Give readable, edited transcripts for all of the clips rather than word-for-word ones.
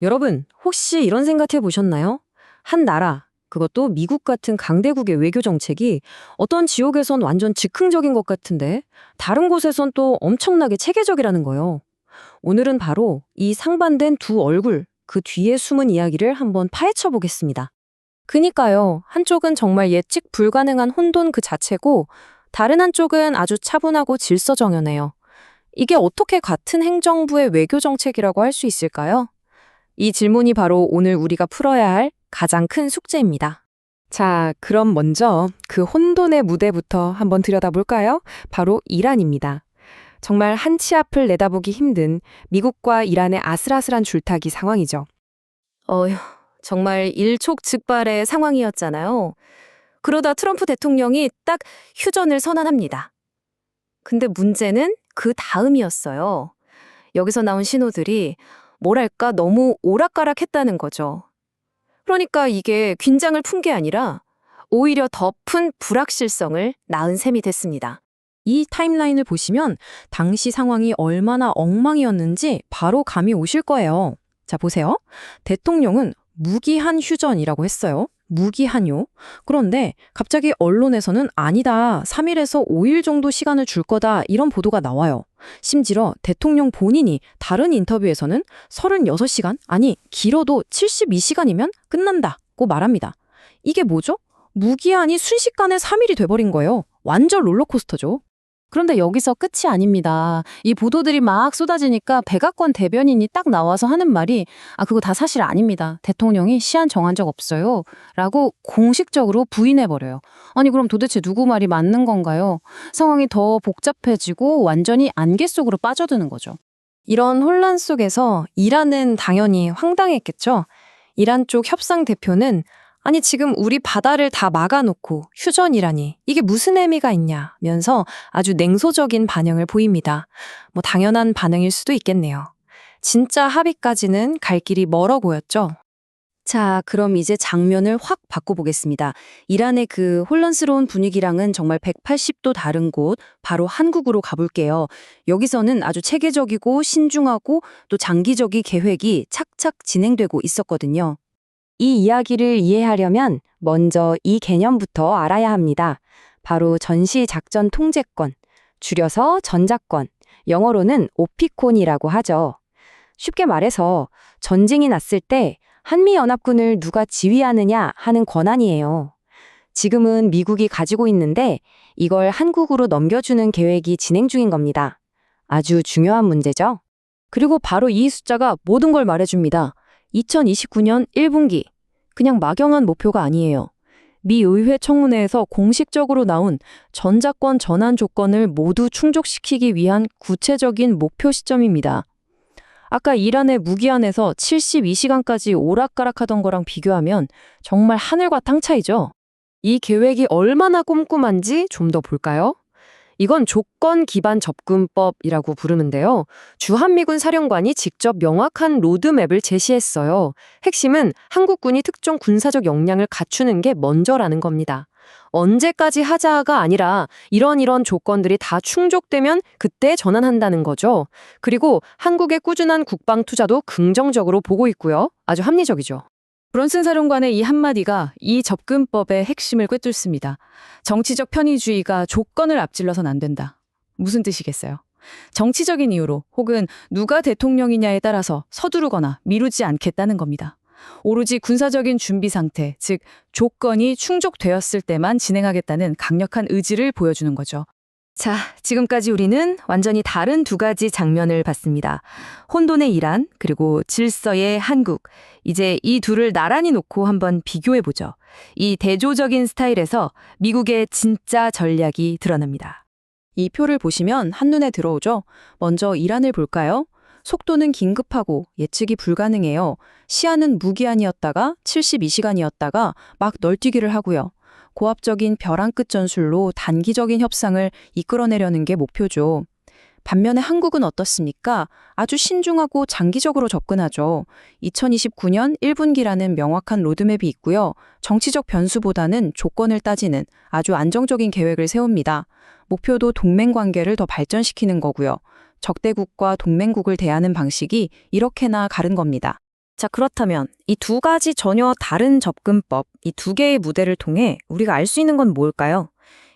여러분, 혹시 이런 생각해 보셨나요? 한 나라, 그것도 미국 같은 강대국의 외교 정책이 어떤 지역에선 완전 즉흥적인 것 같은데 다른 곳에선 또 엄청나게 체계적이라는 거예요. 오늘은 바로 이 상반된 두 얼굴, 그 뒤에 숨은 이야기를 한번 파헤쳐 보겠습니다. 그니까요. 한쪽은 정말 예측 불가능한 혼돈 그 자체고 다른 한쪽은 아주 차분하고 질서정연해요. 이게 어떻게 같은 행정부의 외교 정책이라고 할 수 있을까요? 이 질문이 바로 오늘 우리가 풀어야 할 가장 큰 숙제입니다. 자, 그럼 먼저 그 혼돈의 무대부터 한번 들여다볼까요? 바로 이란입니다. 정말 한 치 앞을 내다보기 힘든 미국과 이란의 아슬아슬한 줄타기 상황이죠. 어휴, 정말 일촉즉발의 상황이었잖아요. 그러다 트럼프 대통령이 딱 휴전을 선언합니다. 근데 문제는 그 다음이었어요. 여기서 나온 신호들이 뭐랄까 너무 오락가락했다는 거죠. 그러니까 이게 긴장을 푼 게 아니라 오히려 더 큰 불확실성을 낳은 셈이 됐습니다. 이 타임라인을 보시면 당시 상황이 얼마나 엉망이었는지 바로 감이 오실 거예요. 자, 보세요. 대통령은 무기한 휴전이라고 했어요. 무기한요. 그런데 갑자기 언론에서는 아니다. 3일에서 5일 정도 시간을 줄 거다. 이런 보도가 나와요. 심지어 대통령 본인이 다른 인터뷰에서는 36시간, 아니 길어도 72시간이면 끝난다고 말합니다. 이게 뭐죠? 무기한이 순식간에 3일이 돼버린 거예요. 완전 롤러코스터죠. 그런데 여기서 끝이 아닙니다. 이 보도들이 막 쏟아지니까 백악관 대변인이 딱 나와서 하는 말이 그거 다 사실 아닙니다. 대통령이 시한 정한 적 없어요. 라고 공식적으로 부인해버려요. 아니 그럼 도대체 누구 말이 맞는 건가요? 상황이 더 복잡해지고 완전히 안개 속으로 빠져드는 거죠. 이런 혼란 속에서 이란은 당연히 황당했겠죠. 이란 쪽 협상 대표는 아니 지금 우리 바다를 다 막아놓고 휴전이라니 이게 무슨 의미가 있냐면서 아주 냉소적인 반응을 보입니다. 뭐 당연한 반응일 수도 있겠네요. 진짜 합의까지는 갈 길이 멀어 보였죠. 자, 그럼 이제 장면을 확 바꿔보겠습니다. 이란의 그 혼란스러운 분위기랑은 정말 180도 다른 곳, 바로 한국으로 가볼게요. 여기서는 아주 체계적이고 신중하고 또 장기적인 계획이 착착 진행되고 있었거든요. 이 이야기를 이해하려면 먼저 이 개념부터 알아야 합니다. 바로 전시작전 통제권, 줄여서 전작권, 영어로는 오피콘이라고 하죠. 쉽게 말해서 전쟁이 났을 때 한미연합군을 누가 지휘하느냐 하는 권한이에요. 지금은 미국이 가지고 있는데 이걸 한국으로 넘겨주는 계획이 진행 중인 겁니다. 아주 중요한 문제죠. 그리고 바로 이 숫자가 모든 걸 말해줍니다. 2029년 1분기. 그냥 막연한 목표가 아니에요. 미 의회 청문회에서 공식적으로 나온 전작권 전환 조건을 모두 충족시키기 위한 구체적인 목표 시점입니다. 아까 이란의 무기한에서 72시간까지 오락가락하던 거랑 비교하면 정말 하늘과 땅 차이죠. 이 계획이 얼마나 꼼꼼한지 좀 더 볼까요? 이건 조건 기반 접근법이라고 부르는데요. 주한미군 사령관이 직접 명확한 로드맵을 제시했어요. 핵심은 한국군이 특정 군사적 역량을 갖추는 게 먼저라는 겁니다. 언제까지 하자가 아니라 이런 조건들이 다 충족되면 그때 전환한다는 거죠. 그리고 한국의 꾸준한 국방 투자도 긍정적으로 보고 있고요. 아주 합리적이죠. 브론슨 사령관의 이 한마디가 이 접근법의 핵심을 꿰뚫습니다. 정치적 편의주의가 조건을 앞질러선 안 된다. 무슨 뜻이겠어요? 정치적인 이유로 혹은 누가 대통령이냐에 따라서 서두르거나 미루지 않겠다는 겁니다. 오로지 군사적인 준비 상태, 즉 조건이 충족되었을 때만 진행하겠다는 강력한 의지를 보여주는 거죠. 자, 지금까지 우리는 완전히 다른 두 가지 장면을 봤습니다. 혼돈의 이란, 그리고 질서의 한국. 이제 이 둘을 나란히 놓고 한번 비교해보죠. 이 대조적인 스타일에서 미국의 진짜 전략이 드러납니다. 이 표를 보시면 한눈에 들어오죠. 먼저 이란을 볼까요? 속도는 긴급하고 예측이 불가능해요. 시한은 무기한이었다가 72시간이었다가 막 널뛰기를 하고요. 고압적인 벼랑 끝 전술로 단기적인 협상을 이끌어내려는 게 목표죠. 반면에 한국은 어떻습니까? 아주 신중하고 장기적으로 접근하죠. 2029년 1분기라는 명확한 로드맵이 있고요. 정치적 변수보다는 조건을 따지는 아주 안정적인 계획을 세웁니다. 목표도 동맹 관계를 더 발전시키는 거고요. 적대국과 동맹국을 대하는 방식이 이렇게나 다른 겁니다. 자, 그렇다면 이 두 가지 전혀 다른 접근법, 이 두 개의 무대를 통해 우리가 알 수 있는 건 뭘까요?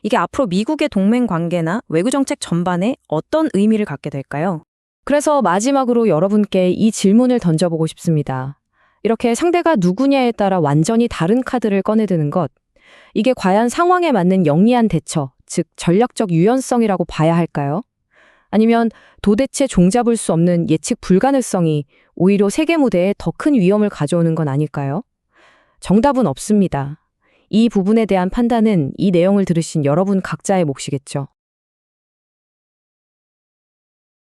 이게 앞으로 미국의 동맹 관계나 외교 정책 전반에 어떤 의미를 갖게 될까요? 그래서 마지막으로 여러분께 이 질문을 던져보고 싶습니다. 이렇게 상대가 누구냐에 따라 완전히 다른 카드를 꺼내드는 것. 이게 과연 상황에 맞는 영리한 대처, 즉 전략적 유연성이라고 봐야 할까요? 아니면 도대체 종잡을 수 없는 예측 불가능성이 오히려 세계 무대에 더 큰 위험을 가져오는 건 아닐까요? 정답은 없습니다. 이 부분에 대한 판단은 이 내용을 들으신 여러분 각자의 몫이겠죠.